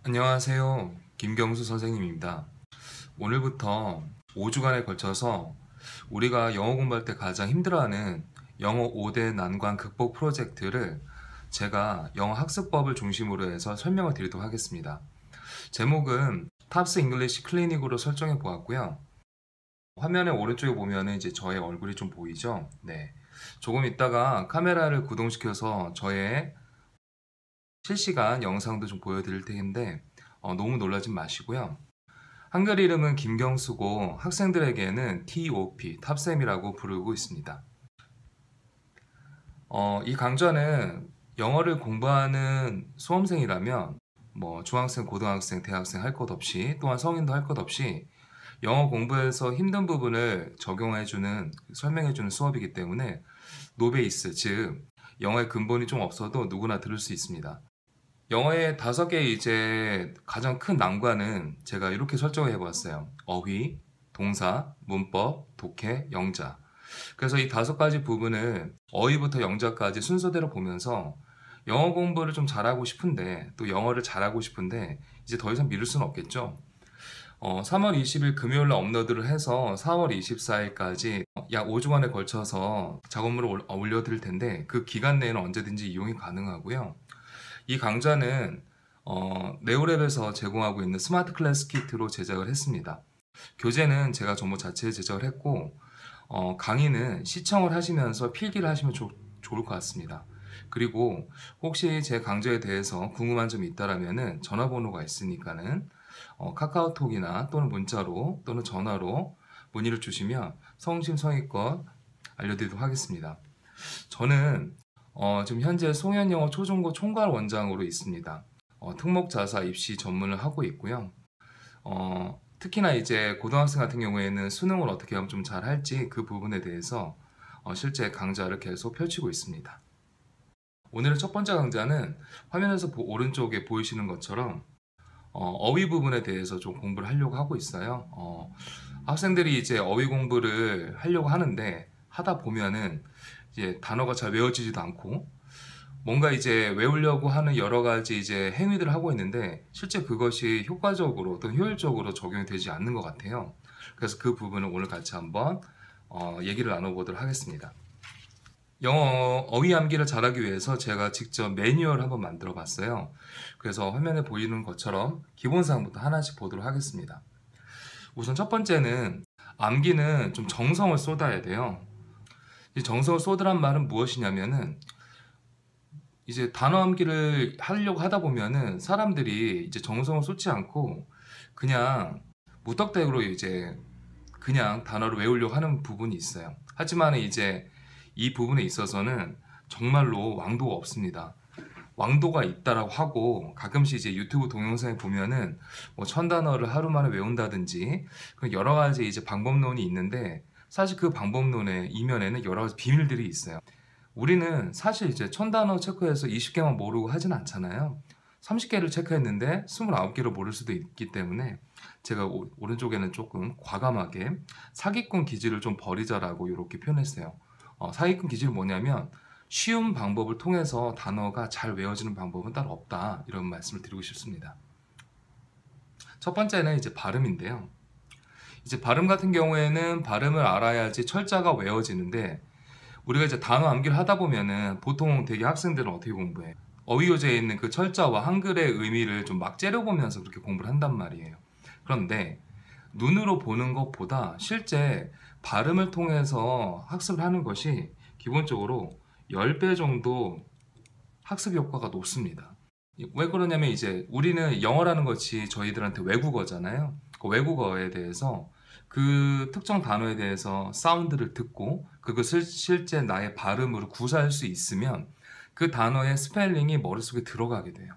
안녕하세요. 김경수 선생님입니다. 오늘부터 5주간에 걸쳐서 우리가 영어 공부할 때 가장 힘들어하는 영어 5대 난관 극복 프로젝트를 제가 영어 학습법을 중심으로 해서 설명을 드리도록 하겠습니다. 제목은 탑스 잉글리시 클리닉으로 설정해 보았고요. 화면의 오른쪽에 보면 이제 저의 얼굴이 좀 보이죠? 네. 조금 있다가 카메라를 구동시켜서 저의 실시간 영상도 좀 보여드릴 텐데 너무 놀라지 마시고요. 한글 이름은 김경수고 학생들에게는 TOP, 탑쌤이라고 부르고 있습니다. 이 강좌는 영어를 공부하는 수험생이라면 중학생, 고등학생, 대학생 할 것 없이 또한 성인도 할 것 없이 영어 공부에서 힘든 부분을 적용해주는, 설명해주는 수업이기 때문에 노베이스, 즉 영어의 근본이 좀 없어도 누구나 들을 수 있습니다. 영어의 5개의 이제 가장 큰 난관은 제가 이렇게 설정을 해보았어요. 어휘, 동사, 문법, 독해, 영자. 그래서 이 5가지 부분을 어휘부터 영자까지 순서대로 보면서 영어 공부를 좀 잘하고 싶은데 또 영어를 잘하고 싶은데 이제 더 이상 미룰 수는 없겠죠. 3월 20일 금요일 날 업로드를 해서 4월 24일까지 약 5주간에 걸쳐서 작업물을 올려드릴 텐데 그 기간 내에는 언제든지 이용이 가능하고요. 이 강좌는 네오랩에서 제공하고 있는 스마트 클래스 키트로 제작을 했습니다. 교재는 제가 전부 자체 제작을 했고 강의는 시청을 하시면서 필기를 하시면 좋을 것 같습니다. 그리고 혹시 제 강좌에 대해서 궁금한 점이 있다라면은 전화번호가 있으니까는 카카오톡이나 또는 문자로 또는 전화로 문의를 주시면 성심성의껏 알려드리도록 하겠습니다. 저는 지금 현재 송현영어 초중고 총괄 원장으로 있습니다. 특목자사 입시 전문을 하고 있고요. 특히나 이제 고등학생 같은 경우에는 수능을 어떻게 하면 좀 잘할지 그 부분에 대해서 실제 강좌를 계속 펼치고 있습니다. 오늘의 첫 번째 강좌는 화면에서 오른쪽에 보이시는 것처럼 어휘 부분에 대해서 좀 공부를 하려고 하고 있어요. 학생들이 이제 어휘 공부를 하려고 하는데 하다 보면은 이제 단어가 잘 외워지지도 않고 뭔가 이제 외우려고 하는 여러 가지 이제 행위들을 하고 있는데 실제 그것이 효과적으로 또는 효율적으로 적용이 되지 않는 것 같아요. 그래서 그 부분을 오늘 같이 한번 얘기를 나눠보도록 하겠습니다. 영어 어휘 암기를 잘하기 위해서 제가 직접 매뉴얼을 한번 만들어 봤어요. 그래서 화면에 보이는 것처럼 기본사항부터 하나씩 보도록 하겠습니다. 우선 첫 번째는 암기는 좀 정성을 쏟아야 돼요. 이 정성을 쏟으란 말은 무엇이냐면은 이제 단어 암기를 하려고 하다 보면은 사람들이 이제 정성을 쏟지 않고 그냥 무턱대고로 이제 그냥 단어를 외우려고 하는 부분이 있어요. 하지만 이제 이 부분에 있어서는 정말로 왕도가 없습니다. 왕도가 있다라고 하고 가끔씩 이제 유튜브 동영상에 보면은 1000단어를 하루 만에 외운다든지 여러 가지 이제 방법론이 있는데 사실 그 방법론의 이면에는 여러 가지 비밀들이 있어요. 우리는 사실 이제 1000단어 체크해서 20개만 모르고 하진 않잖아요. 30개를 체크했는데 29개를 모를 수도 있기 때문에 제가 오른쪽에는 조금 과감하게 사기꾼 기질을 좀 버리자라고 이렇게 표현했어요. 사기꾼 기질은 뭐냐면 쉬운 방법을 통해서 단어가 잘 외워지는 방법은 따로 없다, 이런 말씀을 드리고 싶습니다. 첫 번째는 이제 발음인데요. 이제 발음 같은 경우에는 발음을 알아야지 철자가 외워지는데 우리가 이제 단어 암기를 하다 보면은 보통 되게 학생들은 어떻게 공부해? 어휘요제에 있는 그 철자와 한글의 의미를 좀 막 째려보면서 그렇게 공부를 한단 말이에요. 그런데 눈으로 보는 것보다 실제 발음을 통해서 학습을 하는 것이 기본적으로 10배 정도 학습 효과가 높습니다. 왜 그러냐면 이제 우리는 영어라는 것이 저희들한테 외국어잖아요. 그 외국어에 대해서 그 특정 단어에 대해서 사운드를 듣고 그것을 실제 나의 발음으로 구사할 수 있으면 그 단어의 스펠링이 머릿속에 들어가게 돼요.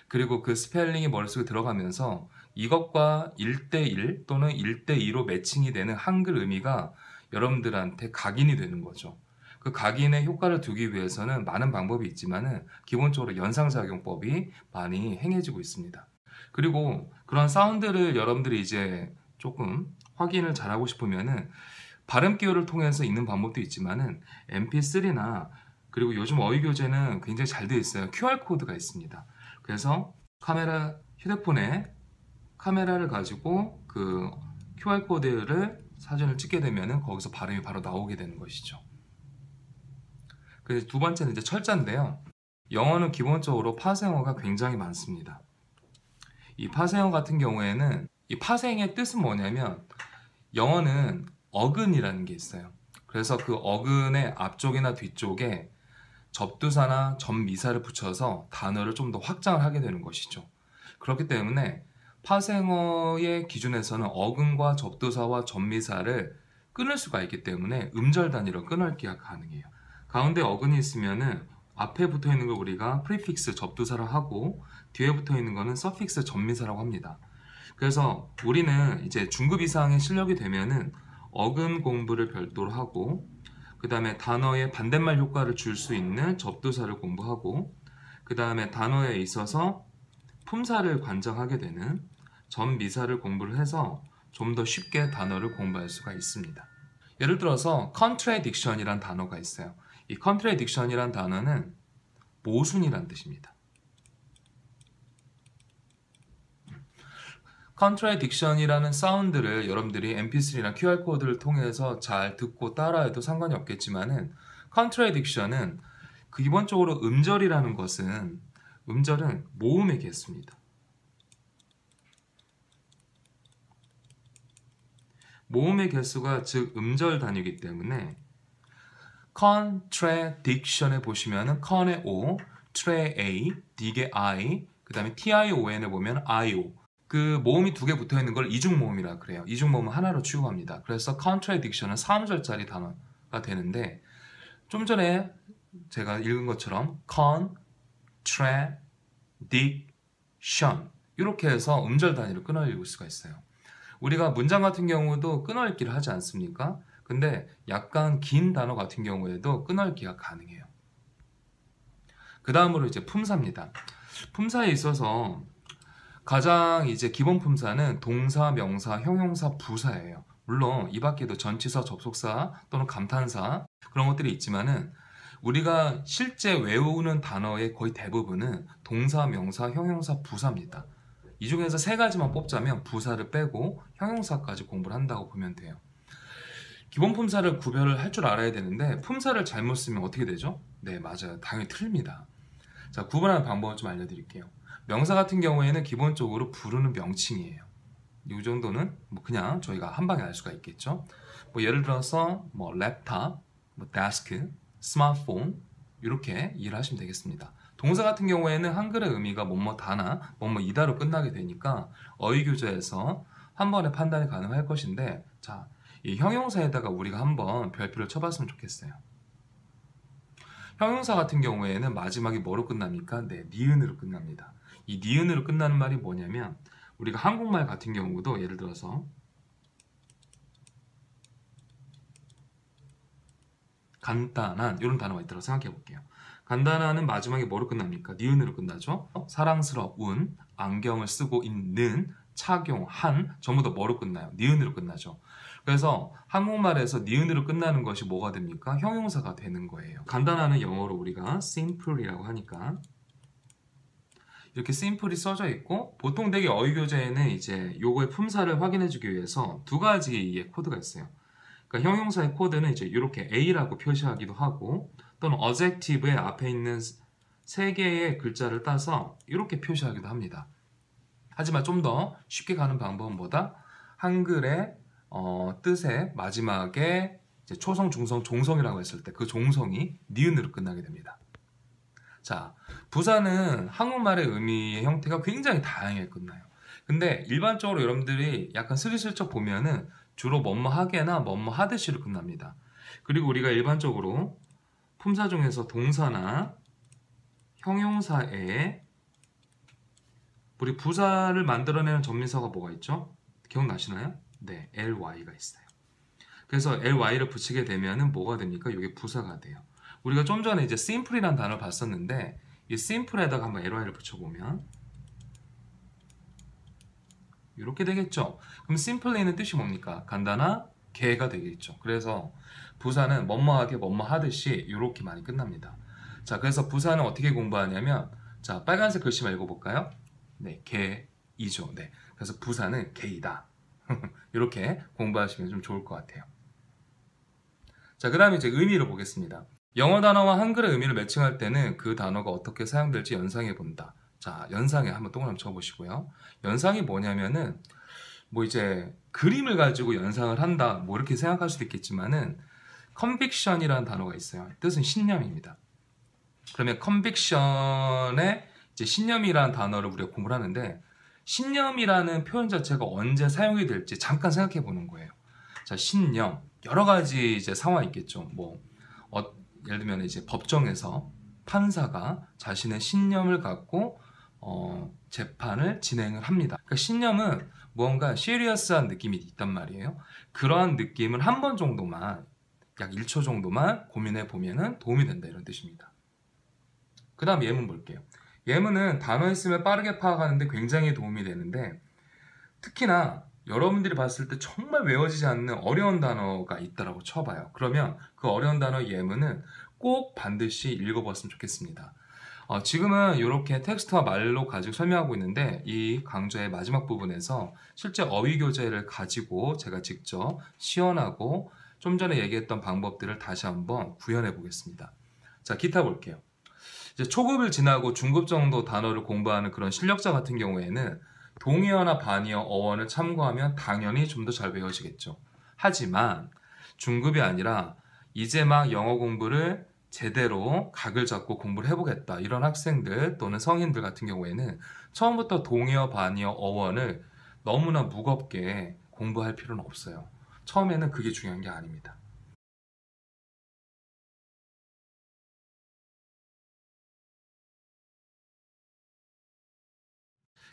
그리고 그 스펠링이 머릿속에 들어가면서 이것과 1대1 또는 1대2로 매칭이 되는 한글 의미가 여러분들한테 각인이 되는 거죠. 그 각인의 효과를 두기 위해서는 많은 방법이 있지만은 기본적으로 연상작용법이 많이 행해지고 있습니다. 그리고 그런 사운드를 여러분들이 이제 조금 확인을 잘하고 싶으면은 발음 기호를 통해서 읽는 방법도 있지만은 MP3나 그리고 요즘 어휘 교재는 굉장히 잘 되어 있어요. QR 코드가 있습니다. 그래서 카메라 휴대폰에 카메라를 가지고 그 QR코드를 사진을 찍게 되면은 거기서 발음이 바로 나오게 되는 것이죠. 그래서 두 번째는 이제 철자인데요. 영어는 기본적으로 파생어가 굉장히 많습니다. 이 파생어 같은 경우에는 이 파생의 뜻은 뭐냐면 영어는 어근이라는 게 있어요. 그래서 그 어근의 앞쪽이나 뒤쪽에 접두사나 접미사를 붙여서 단어를 좀 더 확장을 하게 되는 것이죠. 그렇기 때문에 파생어의 기준에서는 어근과 접두사와 접미사를 끊을 수가 있기 때문에 음절 단위로 끊을기가 가능해요. 가운데 어근이 있으면은 앞에 붙어 있는 걸 우리가 프리픽스 접두사로 하고 뒤에 붙어 있는 거는 서픽스 접미사라고 합니다. 그래서 우리는 이제 중급 이상의 실력이 되면은 어근 공부를 별도로 하고 그 다음에 단어의 반대말 효과를 줄 수 있는 접두사를 공부하고 그 다음에 단어에 있어서 품사를 관장하게 되는 접미사를 공부를 해서 좀 더 쉽게 단어를 공부할 수가 있습니다. 예를 들어서 contradiction이란 단어가 있어요. 이 contradiction이란 단어는 모순이란 뜻입니다. contradiction이라는 사운드를 여러분들이 mp3나 QR코드를 통해서 잘 듣고 따라해도 상관이 없겠지만은 contradiction은 기본적으로 음절이라는 것은 음절은 모음의 개수입니다. 모음의 개수가 즉 음절 단위이기 때문에 contradiction에 보시면은 con의 o, tre의 a, dig의 i, 그 다음에 tion에 보면 io 그 모음이 두 개 붙어 있는 걸 이중 모음이라 그래요. 이중 모음은 하나로 취급합니다. 그래서 contradiction은 3절짜리 단어가 되는데 좀 전에 제가 읽은 것처럼 contradiction 이렇게 해서 음절 단위로 끊어 읽을 수가 있어요. 우리가 문장 같은 경우도 끊어 읽기를 하지 않습니까? 근데 약간 긴 단어 같은 경우에도 끊어 읽기가 가능해요. 그 다음으로 이제 품사입니다. 품사에 있어서 가장 이제 기본 품사는 동사, 명사, 형용사, 부사예요. 물론 이 밖에도 전치사, 접속사 또는 감탄사 그런 것들이 있지만은 우리가 실제 외우는 단어의 거의 대부분은 동사, 명사, 형용사, 부사입니다. 이 중에서 세 가지만 뽑자면 부사를 빼고 형용사까지 공부를 한다고 보면 돼요. 기본 품사를 구별을 할 줄 알아야 되는데 품사를 잘못 쓰면 어떻게 되죠? 네, 맞아요. 당연히 틀립니다. 자, 구분하는 방법을 좀 알려드릴게요. 명사 같은 경우에는 기본적으로 부르는 명칭이에요. 이 정도는 뭐 그냥 저희가 한 방에 알 수가 있겠죠. 뭐 예를 들어서 뭐 랩탑, 뭐 데스크, 스마트폰 이렇게 이해를 하시면 되겠습니다. 동사 같은 경우에는 한글의 의미가 뭐뭐다나 뭐뭐이다로 끝나게 되니까 어휘교재에서 한 번에 판단이 가능할 것인데 자, 이 형용사에다가 우리가 한번 별표를 쳐봤으면 좋겠어요. 형용사 같은 경우에는 마지막이 뭐로 끝납니까? 네, 니은으로 끝납니다. 이 니은으로 끝나는 말이 뭐냐면 우리가 한국말 같은 경우도 예를 들어서 간단한 이런 단어가 있다고 생각해 볼게요. 간단한은 마지막에 뭐로 끝납니까? 니은으로 끝나죠. 사랑스러운, 안경을 쓰고 있는, 착용한 전부 다 뭐로 끝나요? 니은으로 끝나죠. 그래서 한국말에서 니은으로 끝나는 것이 뭐가 됩니까? 형용사가 되는 거예요. 간단한은 영어로 우리가 simple이라고 하니까 이렇게 simple이 써져 있고 보통 되게 어휘교재에는 이제 요거의 품사를 확인해 주기 위해서 두 가지의 코드가 있어요. 그러니까 형용사의 코드는 이제 이렇게 A라고 표시하기도 하고 또는 adjective의 앞에 있는 세 개의 글자를 따서 이렇게 표시하기도 합니다. 하지만 좀 더 쉽게 가는 방법은 뭐다? 한글의 뜻의 마지막에 이제 초성, 중성, 종성이라고 했을 때 그 종성이 니은으로 끝나게 됩니다. 자, 부사는 한국말의 의미의 형태가 굉장히 다양하게 끝나요. 근데 일반적으로 여러분들이 약간 스리슬쩍 보면은 주로 뭐뭐 하게나 뭐뭐 하듯이로 끝납니다. 그리고 우리가 일반적으로 품사 중에서 동사나 형용사에 우리 부사를 만들어내는 접미사가 뭐가 있죠? 기억나시나요? 네, ly가 있어요. 그래서 ly를 붙이게 되면은 뭐가 됩니까? 이게 부사가 돼요. 우리가 좀 전에 이제 simple이라는 단어를 봤었는데 이 simple에다가 한번 ly를 붙여보면 이렇게 되겠죠. 그럼 simply는 뜻이 뭡니까? 간단하게가 되겠죠. 그래서 부사는 뭐뭐하게 뭐뭐하듯이 이렇게 많이 끝납니다. 자, 그래서 부사는 어떻게 공부하냐면 자, 빨간색 글씨만 읽어볼까요? 네, 게, 이죠. 네. 그래서 부사는 게이다. 이렇게 공부하시면 좀 좋을 것 같아요. 자, 그 다음에 이제 의미를 보겠습니다. 영어 단어와 한글의 의미를 매칭할 때는 그 단어가 어떻게 사용될지 연상해 본다. 자, 연상에 한번 동그라미 쳐보시고요. 연상이 뭐냐면은 뭐 이제 그림을 가지고 연상을 한다 뭐 이렇게 생각할 수도 있겠지만은 컨빅션이라는 단어가 있어요. 뜻은 신념입니다. 그러면 컨빅션에 이제 신념이라는 단어를 우리가 공부를 하는데 신념이라는 표현 자체가 언제 사용이 될지 잠깐 생각해 보는 거예요. 자, 신념 여러 가지 이제 상황이 있겠죠. 뭐 예를 들면 이제 법정에서 판사가 자신의 신념을 갖고 재판을 진행을 합니다. 그러니까 신념은 무언가 시리어스한 느낌이 있단 말이에요. 그러한 느낌을 한 번 정도만 약 1초 정도만 고민해 보면은 도움이 된다 이런 뜻입니다. 그 다음 예문 볼게요. 예문은 단어 있으면 빠르게 파악하는데 굉장히 도움이 되는데 특히나 여러분들이 봤을 때 정말 외워지지 않는 어려운 단어가 있다라고 쳐봐요. 그러면 그 어려운 단어 예문은 꼭 반드시 읽어봤으면 좋겠습니다. 지금은 이렇게 텍스트와 말로 가지고 설명하고 있는데 이 강좌의 마지막 부분에서 실제 어휘 교재를 가지고 제가 직접 시연하고 좀 전에 얘기했던 방법들을 다시 한번 구현해 보겠습니다. 자, 기타 볼게요. 이제 초급을 지나고 중급 정도 단어를 공부하는 그런 실력자 같은 경우에는 동의어나 반의어, 어원을 참고하면 당연히 좀 더 잘 외워지겠죠. 하지만 중급이 아니라 이제 막 영어 공부를 제대로 각을 잡고 공부를 해보겠다 이런 학생들 또는 성인들 같은 경우에는 처음부터 동의어, 반의어, 어원을 너무나 무겁게 공부할 필요는 없어요. 처음에는 그게 중요한 게 아닙니다.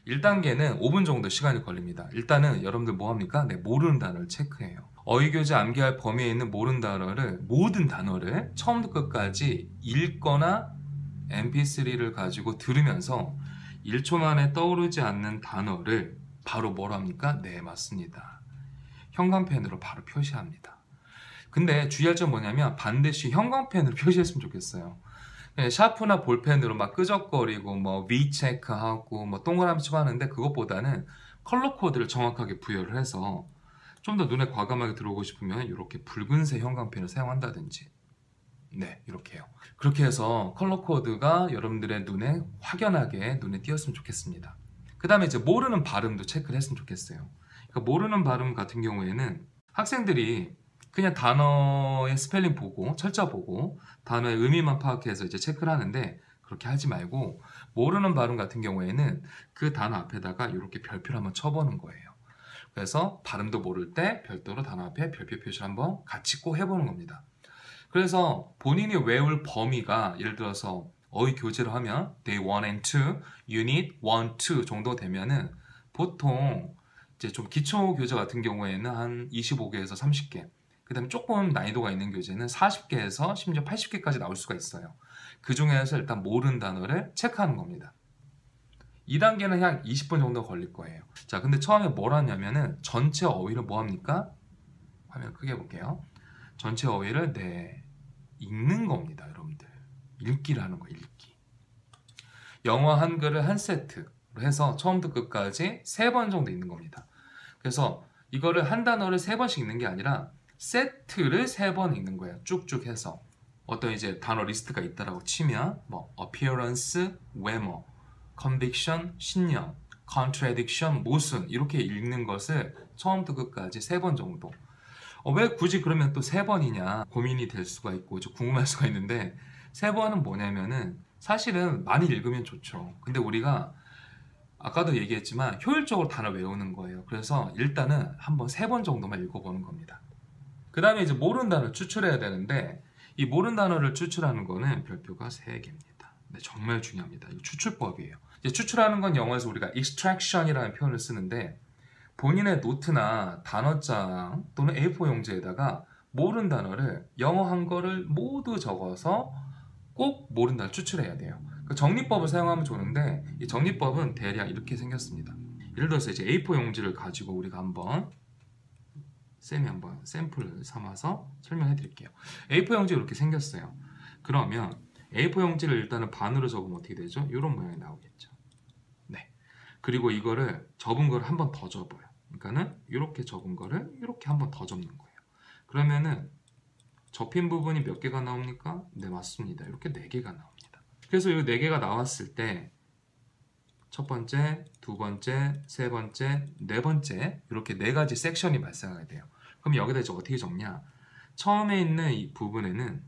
1단계는 5분 정도 시간이 걸립니다. 일단은 여러분들 뭐합니까? 네, 모르는 단어를 체크해요. 어휘교재 암기할 범위에 있는 모르는 단어를 모든 단어를 처음부터 끝까지 읽거나 mp3를 가지고 들으면서 1초 만에 떠오르지 않는 단어를 바로 뭐라 합니까? 네, 맞습니다. 형광펜으로 바로 표시합니다. 근데 주의할 점 뭐냐면 반드시 형광펜으로 표시했으면 좋겠어요. 샤프나 볼펜으로 막 끄적거리고 뭐 V 체크하고 뭐 동그라미 치고 하는데 그것보다는 컬러 코드를 정확하게 부여를 해서 좀 더 눈에 과감하게 들어오고 싶으면 이렇게 붉은색 형광펜을 사용한다든지 네, 이렇게요. 그렇게 해서 컬러 코드가 여러분들의 눈에 확연하게 눈에 띄었으면 좋겠습니다. 그 다음에 이제 모르는 발음도 체크를 했으면 좋겠어요. 그러니까 모르는 발음 같은 경우에는 학생들이 그냥 단어의 스펠링 보고 철자 보고 단어의 의미만 파악해서 이제 체크를 하는데 그렇게 하지 말고 모르는 발음 같은 경우에는 그 단어 앞에다가 이렇게 별표를 한번 쳐보는 거예요. 그래서 발음도 모를 때 별도로 단어 앞에 별표 표시를 한번 같이 꼭 해보는 겁니다. 그래서 본인이 외울 범위가 예를 들어서 어휘 교재로 하면 Day 1 and 2, Unit 1, 2 정도 되면은 보통 이제 좀 기초 교재 같은 경우에는 한 25개에서 30개 그 다음에 조금 난이도가 있는 교재는 40개에서 심지어 80개까지 나올 수가 있어요. 그 중에서 일단 모르는 단어를 체크하는 겁니다. 2단계는 약 20분 정도 걸릴 거예요. 자, 근데 처음에 뭘 하냐면은 전체 어휘를 뭐 합니까? 화면 크게 볼게요. 전체 어휘를 네, 읽는 겁니다, 여러분들. 읽기를 하는 거예요, 읽기. 영어 한글을 한 세트로 해서 처음부터 끝까지 3번 정도 읽는 겁니다. 그래서 이거를 한 단어를 3번씩 읽는 게 아니라 세트를 3번 읽는 거예요. 쭉쭉 해서. 어떤 이제 단어 리스트가 있다라고 치면 뭐 appearance, 외모, conviction, 신념, contradiction, 모순 이렇게 읽는 것을 처음부터 끝까지 3번 정도. 왜 굳이 그러면 또 3번이냐 고민이 될 수가 있고 좀 궁금할 수가 있는데 3번은 뭐냐면은 사실은 많이 읽으면 좋죠. 근데 우리가 아까도 얘기했지만 효율적으로 단어 외우는 거예요. 그래서 일단은 한번 3번 정도만 읽어보는 겁니다. 그 다음에 이제 모르는 단어를 추출해야 되는데 이 모르는 단어를 추출하는 거는 별표가 3개입니다. 네, 정말 중요합니다. 이 추출법이에요. 이제 추출하는 건 영어에서 우리가 extraction이라는 표현을 쓰는데 본인의 노트나 단어장 또는 A4 용지에다가 모르는 단어를 영어 한글을 모두 적어서 꼭 모르는 단어를 추출해야 돼요. 그 정리법을 사용하면 좋은데 이 정리법은 대략 이렇게 생겼습니다. 예를 들어서 이제 A4 용지를 가지고 우리가 한번 쌤이 한번 샘플을 삼아서 설명해 드릴게요. A4 용지 이렇게 생겼어요. 그러면 A4 용지를 일단은 반으로 적으면 어떻게 되죠? 이런 모양이 나오겠죠. 네. 그리고 이거를 접은 거를 한 번 더 접어요. 그러니까는 이렇게 접은 거를 이렇게 한 번 더 접는 거예요. 그러면은 접힌 부분이 몇 개가 나옵니까? 네, 맞습니다. 이렇게 4개가 나옵니다. 그래서 이 4개가 나왔을 때 첫 번째, 두 번째, 세 번째, 네 번째 이렇게 4가지 섹션이 발생하게 돼요. 그럼 여기다 이제 어떻게 적냐? 처음에 있는 이 부분에는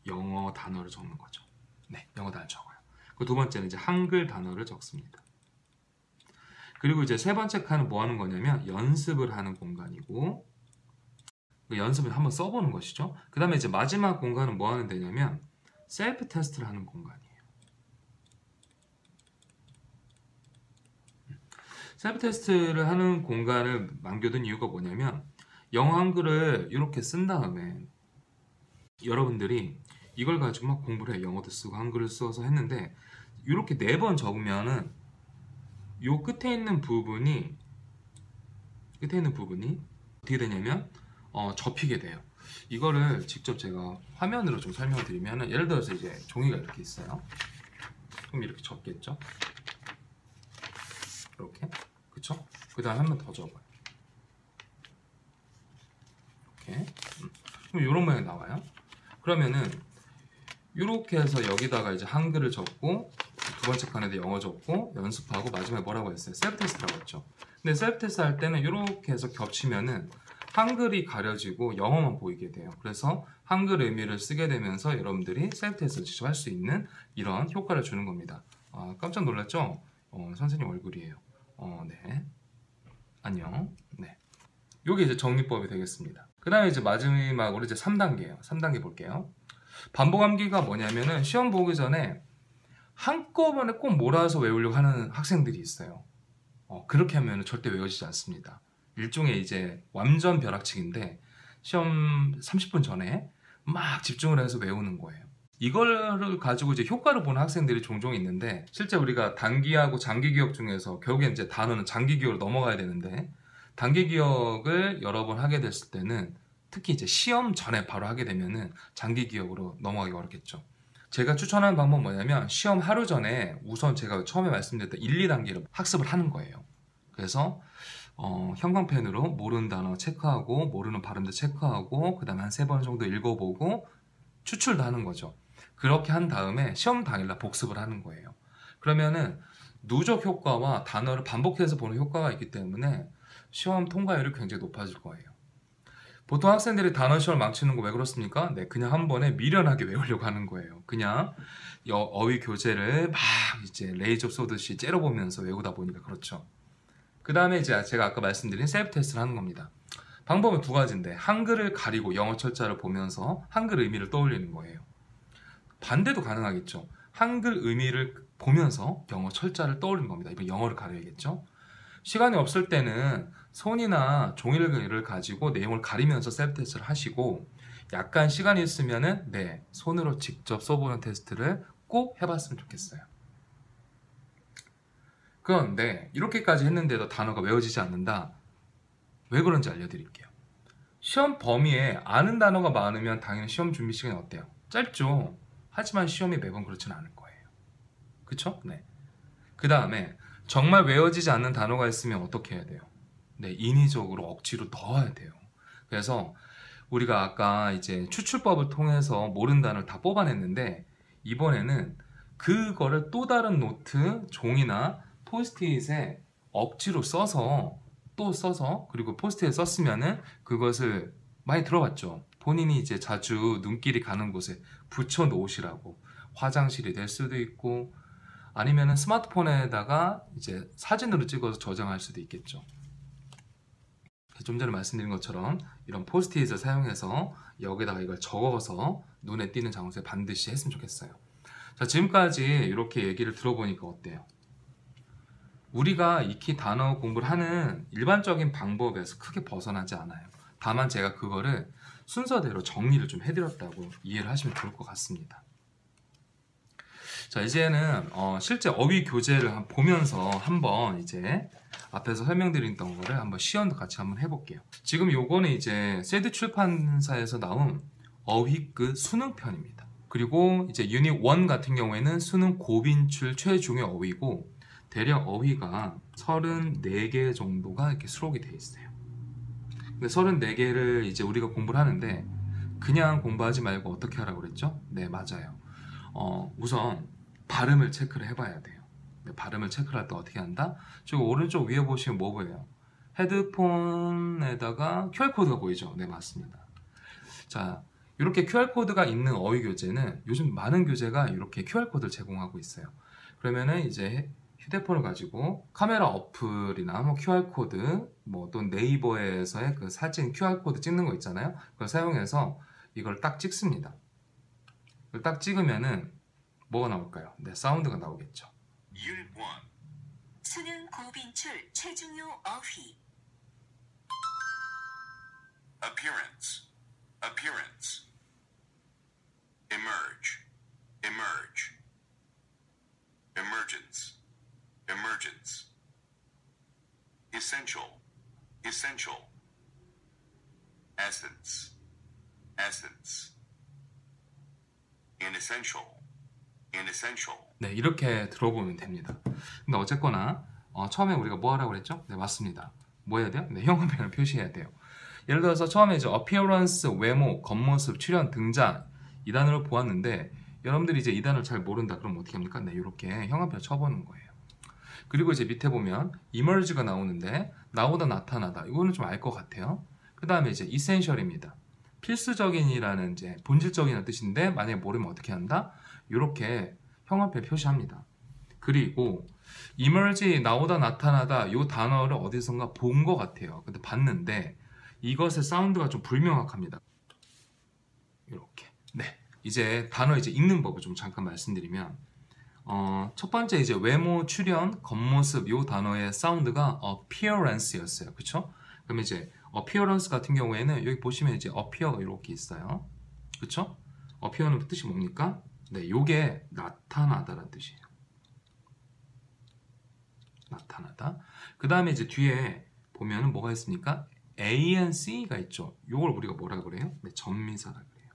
영어 단어를 적는 거죠. 네, 영어 단어 적어요. 그 두 번째는 이제 한글 단어를 적습니다. 그리고 이제 세 번째 칸은 뭐 하는 거냐면 연습을 하는 공간이고, 그 연습을 한번 써보는 것이죠. 그 다음에 이제 마지막 공간은 뭐 하는 데냐면 셀프 테스트를 하는 공간이에요. 셀프 테스트를 하는 공간을 남겨둔 이유가 뭐냐면 영어 한글을 이렇게 쓴 다음에 여러분들이 이걸 가지고 막 공부를 해. 영어도 쓰고 한글을 써서 했는데 이렇게 4번 적으면은 요 끝에 있는 부분이 어떻게 되냐면 접히게 돼요. 이거를 직접 제가 화면으로 좀 설명을 드리면은, 예를 들어서 이제 종이가 이렇게 있어요. 그럼 이렇게 접겠죠? 이렇게, 그쵸? 그 다음에 한 번 더 접어요. 이렇게. 그럼 이런 모양이 나와요. 그러면은 이렇게 해서 여기다가 이제 한글을 적고 두 번째 칸에도 영어 적고 연습하고 마지막에 뭐라고 했어요? 셀프 테스트라고 했죠. 근데 셀프 테스트 할 때는 이렇게 해서 겹치면은 한글이 가려지고 영어만 보이게 돼요. 그래서 한글 의미를 쓰게 되면서 여러분들이 셀프 테스트를 직접 할 수 있는 이런 효과를 주는 겁니다. 깜짝 놀랐죠? 선생님 얼굴이에요. 네. 안녕. 네. 요게 이제 정리법이 되겠습니다. 그 다음에 이제 마지막으로 이제 3단계예요. 3단계 볼게요. 반복 암기가 뭐냐면은 시험 보기 전에 한꺼번에 꼭 몰아서 외우려고 하는 학생들이 있어요. 그렇게 하면 절대 외워지지 않습니다. 일종의 이제 완전 벼락치기인데 시험 30분 전에 막 집중을 해서 외우는 거예요. 이걸 가지고 이제 효과를 보는 학생들이 종종 있는데, 실제 우리가 단기하고 장기 기억 중에서 결국엔 이제 단어는 장기 기억으로 넘어가야 되는데, 단기 기억을 여러 번 하게 됐을 때는 특히 이제 시험 전에 바로 하게 되면은 장기 기억으로 넘어가기 어렵겠죠. 제가 추천하는 방법은 뭐냐면 시험 하루 전에 우선 제가 처음에 말씀드렸던 1, 2단계를 학습을 하는 거예요. 그래서 형광펜으로 모르는 단어 체크하고 모르는 발음도 체크하고 그 다음에 한 3번 정도 읽어보고 추출도 하는 거죠. 그렇게 한 다음에 시험 당일날 복습을 하는 거예요. 그러면은 누적 효과와 단어를 반복해서 보는 효과가 있기 때문에 시험 통과율이 굉장히 높아질 거예요. 보통 학생들이 단어 시험을 망치는 거 왜 그렇습니까? 네, 그냥 한 번에 미련하게 외우려고 하는 거예요. 그냥 어휘 교재를 막 이제 레이저 쏘듯이 째려보면서 외우다 보니까 그렇죠. 그 다음에 이제 제가 아까 말씀드린 셀프 테스트를 하는 겁니다. 방법은 2가지인데 한글을 가리고 영어 철자를 보면서 한글 의미를 떠올리는 거예요. 반대도 가능하겠죠. 한글 의미를 보면서 영어 철자를 떠올리는 겁니다. 이번 영어를 가려야겠죠. 시간이 없을 때는 손이나 종이를 가지고 내용을 가리면서 셀프 테스트를 하시고, 약간 시간이 있으면은 손으로 직접 써보는 테스트를 꼭 해봤으면 좋겠어요. 그런데 이렇게까지 했는데도 단어가 외워지지 않는다. 왜 그런지 알려드릴게요. 시험 범위에 아는 단어가 많으면 당연히 시험 준비 시간이 어때요? 짧죠. 하지만 시험이 매번 그렇지는 않을 거예요. 그쵸? 네. 그 다음에 정말 외워지지 않는 단어가 있으면 어떻게 해야 돼요? 네, 인위적으로 억지로 넣어야 돼요. 그래서 우리가 아까 이제 추출법을 통해서 모르는 단어를 다 뽑아냈는데, 이번에는 그거를 또 다른 노트, 종이나 포스트잇에 억지로 써서 그리고 포스트잇에 썼으면은 그것을 많이 들어봤죠. 본인이 이제 자주 눈길이 가는 곳에 붙여 놓으시라고. 화장실이 될 수도 있고 아니면은 스마트폰에다가 이제 사진으로 찍어서 저장할 수도 있겠죠. 좀 전에 말씀드린 것처럼 이런 포스트잇을 사용해서 여기다가 이걸 적어서 눈에 띄는 장소에 반드시 했으면 좋겠어요. 자, 지금까지 이렇게 얘기를 들어보니까 어때요? 우리가 익히 단어 공부를 하는 일반적인 방법에서 크게 벗어나지 않아요. 다만 제가 그거를 순서대로 정리를 좀 해드렸다고 이해를 하시면 좋을 것 같습니다. 자, 이제는 실제 어휘 교재를 보면서 한번 이제 앞에서 설명드렸던 거를 한번 시연도 같이 한번 해볼게요. 지금 요거는 이제 세드 출판사에서 나온 어휘끝 수능편입니다. 그리고 이제 유닛 1 같은 경우에는 수능 고빈출 최중의 어휘고, 대략 어휘가 34개 정도가 이렇게 수록이 돼 있어요. 근데 34개를 이제 우리가 공부를 하는데 그냥 공부하지 말고 어떻게 하라고 그랬죠? 네, 맞아요. 우선 발음을 체크를 해봐야 돼요. 네, 발음을 체크를 할 때 어떻게 한다? 지금 오른쪽 위에 보시면 뭐 보여요? 헤드폰에다가 QR코드가 보이죠? 네, 맞습니다. 자, 이렇게 QR코드가 있는 어휘 교재는 요즘 많은 교재가 이렇게 QR코드를 제공하고 있어요. 그러면은 이제 휴대폰을 가지고 카메라 어플이나 뭐 QR코드, 뭐 또 네이버에서의 그 사진 QR코드 찍는 거 있잖아요. 그걸 사용해서 이걸 딱 찍습니다. 이걸 딱 찍으면은 뭐가 나올까요? 네, 사운드가 나오겠죠. Unit 1. 수능 고빈출 최중요 어휘. Appearance. Appearance. Emerge. Emerge. Emergence. Emergence. Essential. Essential. Essence. Essence. Inessential. Inessential. 네, 이렇게 들어보면 됩니다. 근데 어쨌거나 처음에 우리가 뭐 하라고 그랬죠? 네, 맞습니다. 뭐 해야 돼요? 네, 형용사를 표시해야 돼요. 예를 들어서 처음에 이제 appearance, 외모, 겉모습, 출현, 등장 이 단어를 보았는데 여러분들이 이제 이 단어를 잘 모른다 그러면 어떻게 합니까? 네, 이렇게 형용사를 쳐보는 거예요. 그리고 이제 밑에 보면 emerge가 나오는데 나오다 나타나다 이거는 좀 알 것 같아요. 그 다음에 이제 essential입니다. 필수적인이라는 이제 본질적인 뜻인데 만약에 모르면 어떻게 한다? 이렇게 형용사 표시합니다. 그리고 emerge 나오다 나타나다 이 단어를 어디선가 본 것 같아요. 근데 봤는데 이것의 사운드가 좀 불명확합니다. 이렇게. 네. 이제 단어 이제 읽는 법을 좀 잠깐 말씀드리면 첫 번째 이제 외모, 출현, 겉모습 이 단어의 사운드가 appearance였어요. 그렇죠? 그럼 이제 appearance 같은 경우에는 여기 보시면 이제 appear가 이렇게 있어요. 그렇죠? appear는 뜻이 뭡니까? 네, 요게 나타나다라는 뜻이에요. 나타나다. 그 다음에 이제 뒤에 보면은 뭐가 있습니까? A and C가 있죠. 요걸 우리가 뭐라 그래요? 네, 전미사라 그래요.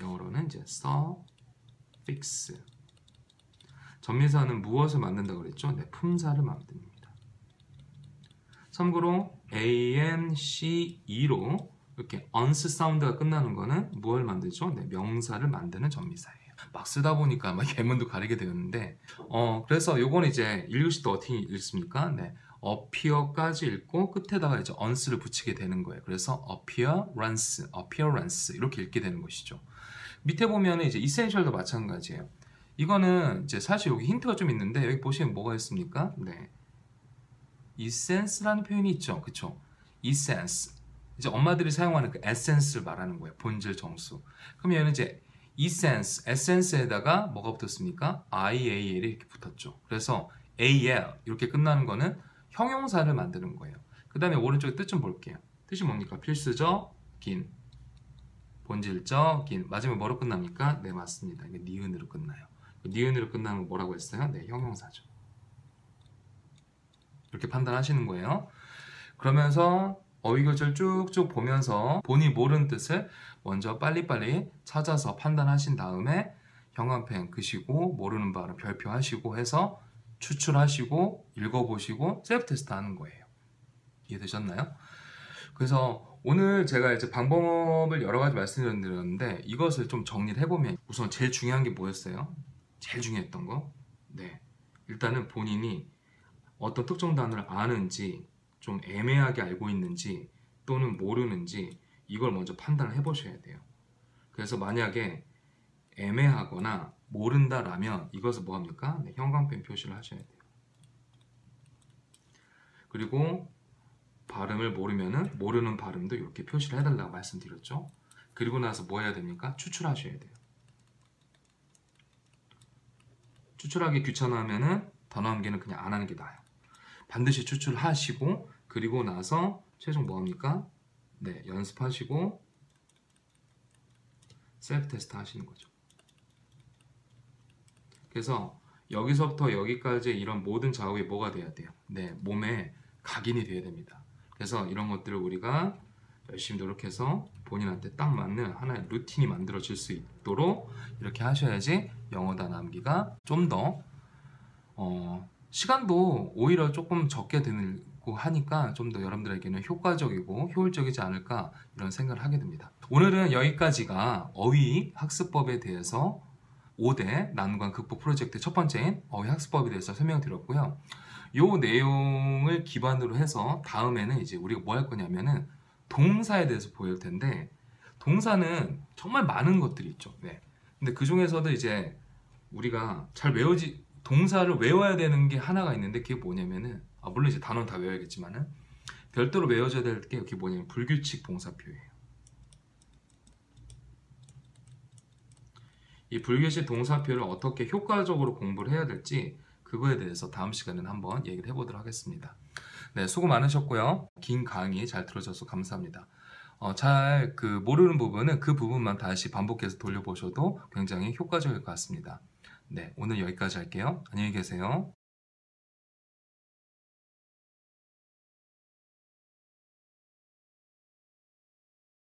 영어로는 이제 suffix. 전미사는 무엇을 만든다고 그랬죠? 네, 품사를 만듭니다. 참고로 A, N, C, E로 이렇게 uns 사운드가 끝나는 거는 무엇을 만들죠? 네, 명사를 만드는 전미사예요. 막 쓰다 보니까 막 예문도 가리게 되었는데 그래서 요거는 이제 읽으실 때 어떻게 읽습니까? 네, appear까지 읽고 끝에다가 이제 uns를 붙이게 되는 거예요. 그래서 appearance 이렇게 읽게 되는 것이죠. 밑에 보면은 이제 essential도 마찬가지예요. 이거는 이제 사실 여기 힌트가 좀 있는데 여기 보시면 뭐가 있습니까? 네, essence라는 표현이 있죠, 그렇죠? essence 이제 엄마들이 사용하는 그 essence를 말하는 거예요. 본질 정수. 그럼 얘는 이제 essence, essence에다가 뭐가 붙었습니까? ial이 이렇게 붙었죠. 그래서 al 이렇게 끝나는 거는 형용사를 만드는 거예요. 그 다음에 오른쪽에 뜻 좀 볼게요. 뜻이 뭡니까? 필수적인, 본질적인. 마지막에 뭐로 끝납니까? 네, 맞습니다. 이게 니은으로 끝나요. 니은으로 끝나는 거 뭐라고 했어요? 네, 형용사죠. 이렇게 판단하시는 거예요. 그러면서 어휘교재를 쭉쭉 보면서 본인이 모르는 뜻을 먼저 빨리빨리 찾아서 판단하신 다음에 형광펜 그시고 모르는 발음 별표하시고 해서 추출하시고 읽어보시고 셀프 테스트 하는 거예요. 이해되셨나요? 그래서 오늘 제가 이제 방법을 여러 가지 말씀드렸는데 이것을 좀 정리를 해보면 우선 제일 중요한 게 뭐였어요? 제일 중요했던 거? 네, 일단은 본인이 어떤 특정 단어를 아는지 좀 애매하게 알고 있는지 또는 모르는지 이걸 먼저 판단을 해보셔야 돼요. 그래서 만약에 애매하거나 모른다라면 이것을 뭐합니까? 네, 형광펜 표시를 하셔야 돼요. 그리고 발음을 모르면은 모르는 발음도 이렇게 표시를 해달라고 말씀드렸죠. 그리고 나서 뭐 해야 됩니까? 추출하셔야 돼요. 추출하기 귀찮으면은 단어 암기는 그냥 안 하는 게 나아요. 반드시 추출하시고 그리고 나서 최종 뭐합니까? 네, 연습하시고 셀프 테스트 하시는 거죠. 그래서 여기서부터 여기까지 이런 모든 작업이 뭐가 돼야 돼요? 네, 몸에 각인이 돼야 됩니다. 그래서 이런 것들을 우리가 열심히 노력해서 본인한테 딱 맞는 하나의 루틴이 만들어질 수 있도록 이렇게 하셔야지 영어 단어 암기가 좀 더 시간도 오히려 조금 적게 들고 하니까 좀 더 여러분들에게는 효과적이고 효율적이지 않을까 이런 생각을 하게 됩니다. 오늘은 여기까지가 어휘 학습법에 대해서 5대 난관 극복 프로젝트 첫 번째인 어휘 학습법에 대해서 설명드렸고요. 요 내용을 기반으로 해서 다음에는 이제 우리가 뭐 할 거냐면은 동사에 대해서 보일 텐데, 동사는 정말 많은 것들이 있죠. 네. 근데 그 중에서도 이제 우리가 잘 동사를 외워야 되는 게 하나가 있는데, 그게 뭐냐면은, 물론 이제 단어는 다 외워야겠지만은, 별도로 외워져야 될 게 그게 뭐냐면 불규칙 동사표예요. 이 불규칙 동사표를 어떻게 효과적으로 공부를 해야 될지, 그거에 대해서 다음 시간에는 한번 얘기를 해보도록 하겠습니다. 네, 수고 많으셨고요. 긴 강의 잘 들어줘서 감사합니다. 잘 모르는 부분은 그 부분만 다시 반복해서 돌려보셔도 굉장히 효과적일 것 같습니다. 네, 오늘 여기까지 할게요. 안녕히 계세요.